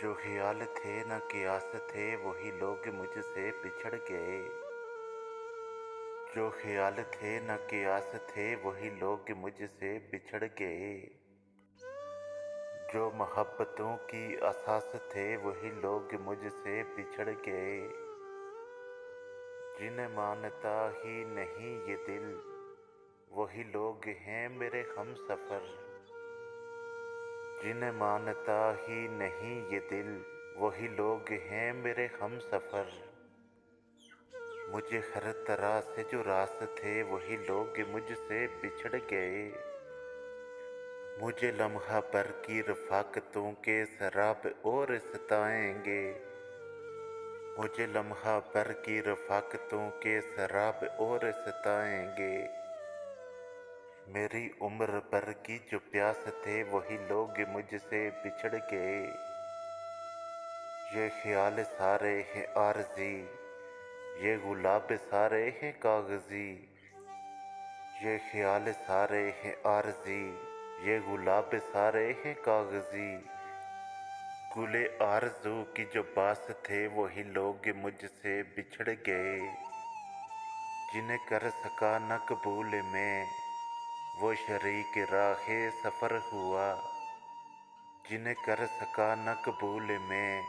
जो ख्याल थे न कियास थे वही लोग मुझसे बिछड़ गए। जो ख्याल थे न कियास थे वही लोग मुझसे बिछड़ गए। जो मोहब्बतों की असास थे वही लोग मुझसे बिछड़ गए। जिन्हें मानता ही नहीं ये दिल वही लोग हैं मेरे हमसफर। जिन्हें मानता ही नहीं ये दिल वही लोग हैं मेरे हमसफर। मुझे हर तरह से जो रास थे वही लोग मुझसे बिछड़ गए। मुझे लम्हा भर की रफ़ाक़तों के शराब और सताएंगे। मुझे लम्हा भर की रफ़ाक़तों के शराब और सताएंगे। मेरी उम्र भर की जो प्यास थे वही लोग मुझसे बिछड़ गए। ये ख्याल सारे हैं आरज़ी, ये गुलाब सारे हैं कागज़ी। ये ख्याल सारे हैं आरज़ी, ये गुलाब सारे हैं कागज़ी। गुले आरज़ू की जो बास थे वही लोग मुझसे बिछड़ गए। जिन्हें कर सका न कबूल में वो शरीक राहे सफ़र हुआ। जिन्हें कर सका न कबूल में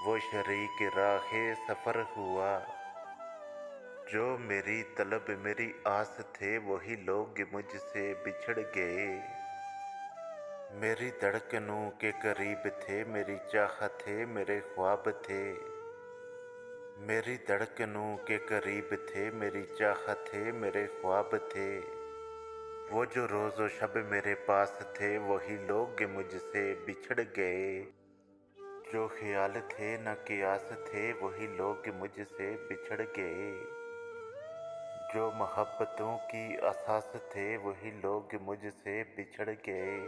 वो शरीक राहे सफ़र हुआ। जो मेरी तलब मेरी आस थे वही लोग मुझसे बिछड़ गए। मेरी धड़कनों के करीब थे मेरी चाह थे मेरे ख्वाब थे। मेरी धड़कनों के करीब थे मेरी चाह थे मेरे ख्वाब थे। वो जो रोज़ो शब मेरे पास थे वही लोग मुझसे बिछड़ गए। जो ख्याल थे न कियास थे वही लोग मुझसे बिछड़ गए। जो मोहब्बतों की असास थे वही लोग मुझसे बिछड़ गए।